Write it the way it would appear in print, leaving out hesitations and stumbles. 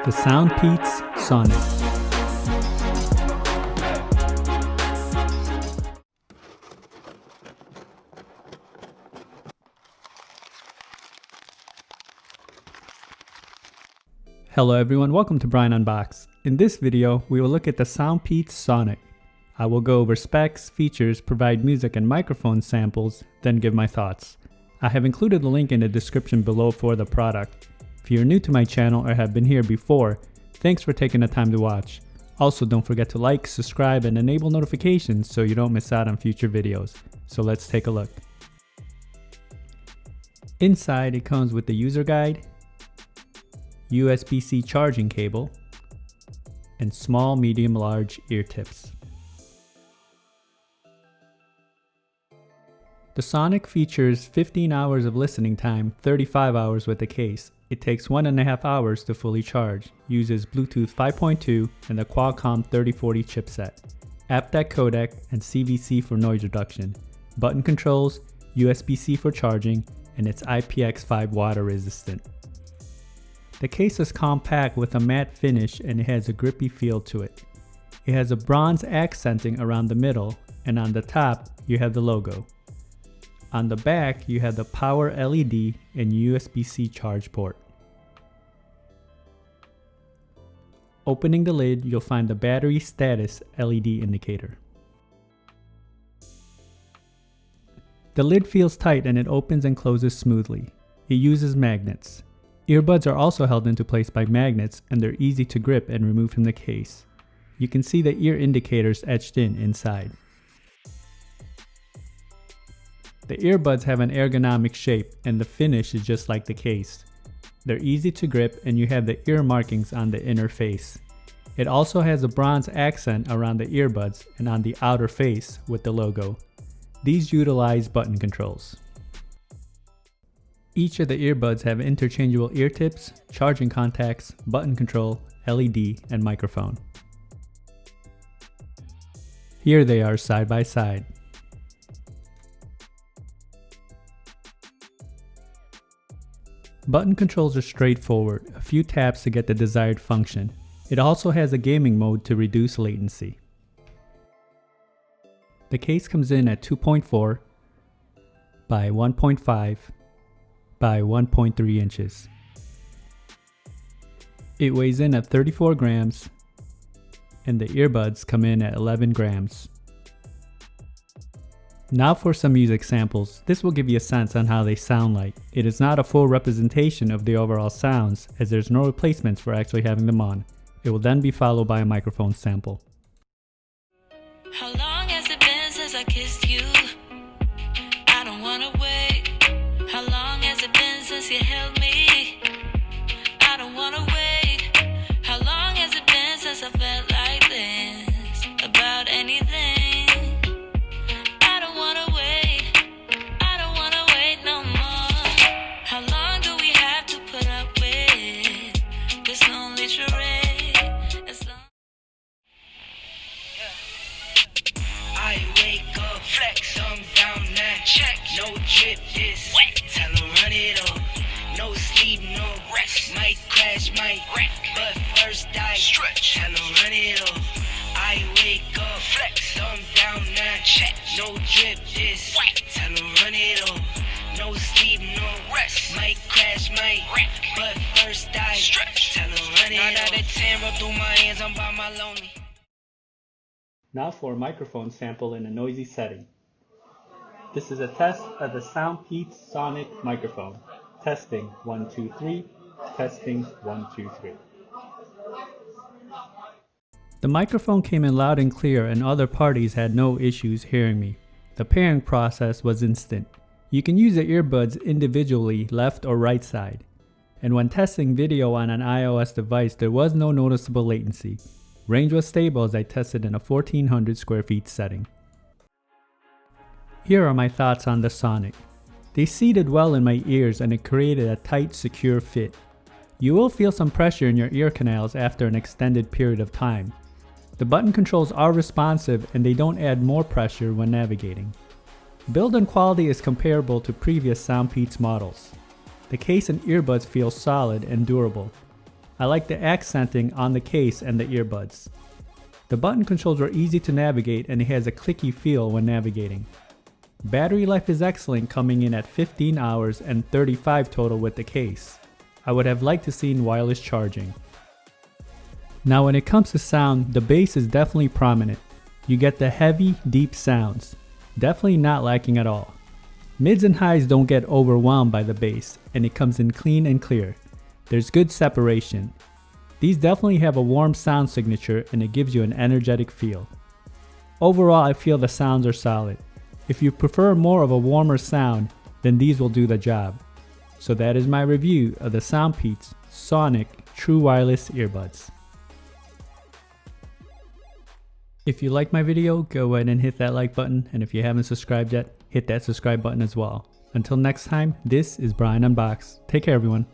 The SoundPEATS Sonic. Hello everyone, welcome to Brian Unboxed. In this video, we will look at the SoundPEATS Sonic. I will go over specs, features, provide music and microphone samples, then give my thoughts. I have included the link in the description below for the product. If you're new to my channel or have been here before, thanks for taking the time to watch. Also, don't forget to like, subscribe, and enable notifications so you don't miss out on future videos. So let's take a look. Inside, it comes with the user guide, USB-C charging cable, and small, medium, large ear tips. The Sonic features 15 hours of listening time, 35 hours with the case. It takes 1.5 hours to fully charge, uses Bluetooth 5.2 and the Qualcomm 3040 chipset, aptX codec and CVC for noise reduction, button controls, USB-C for charging, and it's IPX5 water resistant. The case is compact with a matte finish and it has a grippy feel to it. It has a bronze accenting around the middle, and on the top you have the logo. On the back, you have the power LED and USB-C charge port. Opening the lid, you'll find the battery status LED indicator. The lid feels tight and it opens and closes smoothly. It uses magnets. Earbuds are also held into place by magnets and they're easy to grip and remove from the case. You can see the ear indicators etched in inside. The earbuds have an ergonomic shape and the finish is just like the case. They're easy to grip and you have the ear markings on the inner face. It also has a bronze accent around the earbuds and on the outer face with the logo. These utilize button controls. Each of the earbuds have interchangeable ear tips, charging contacts, button control, LED, and microphone. Here they are side by side. Button controls are straightforward, a few taps to get the desired function. It also has a gaming mode to reduce latency. The case comes in at 2.4 by 1.5 by 1.3 inches. It weighs in at 34 grams and the earbuds come in at 11 grams. Now for some music samples. This will give you a sense on how they sound like. It is not a full representation of the overall sounds as there's no replacements for actually having them on. It will then be followed by a microphone sample. How long has it been since I kissed you? I don't wanna wait. How long has it been since you held me? I don't wanna wait. How long has it been since I felt like this about anything? No drip, this wet. Tell her run it up. No sleep, no rest. Might crash, might wreck. But first I stretch. Tell her run it up. I wake up, flex, thumb down, now check. No drip, this wet. Tell her run it up. No sleep, no rest. Might crash, might wreck. But first I stretch. Tell her run it up. 9 out of 10, rub through my hands, I'm by my lonely. Now for a microphone sample in a noisy setting. This is a test of the SoundPEATS Sonic microphone. Testing 1 2 3. Testing 1 2 3. The microphone came in loud and clear and other parties had no issues hearing me. The pairing process was instant. You can use the earbuds individually left or right side. And when testing video on an iOS device, there was no noticeable latency. Range was stable as I tested in a 1400 square feet setting. Here are my thoughts on the Sonic. They seated well in my ears and it created a tight, secure fit. You will feel some pressure in your ear canals after an extended period of time. The button controls are responsive and they don't add more pressure when navigating. Build and quality is comparable to previous SoundPEATS models. The case and earbuds feel solid and durable. I like the accenting on the case and the earbuds. The button controls are easy to navigate and it has a clicky feel when navigating. Battery life is excellent, coming in at 15 hours and 35 total with the case. I would have liked to seen wireless charging. Now when it comes to sound, the bass is definitely prominent. You get the heavy, deep sounds. Definitely not lacking at all. Mids and highs don't get overwhelmed by the bass, and it comes in clean and clear. There's good separation. These definitely have a warm sound signature and it gives you an energetic feel. Overall, I feel the sounds are solid. If you prefer more of a warmer sound, then these will do the job. So that is my review of the SoundPEATS Sonic True Wireless Earbuds. If you like my video, go ahead and hit that like button, and if you haven't subscribed yet, hit that subscribe button as well. Until next time, this is Brian Unboxed. Take care, everyone.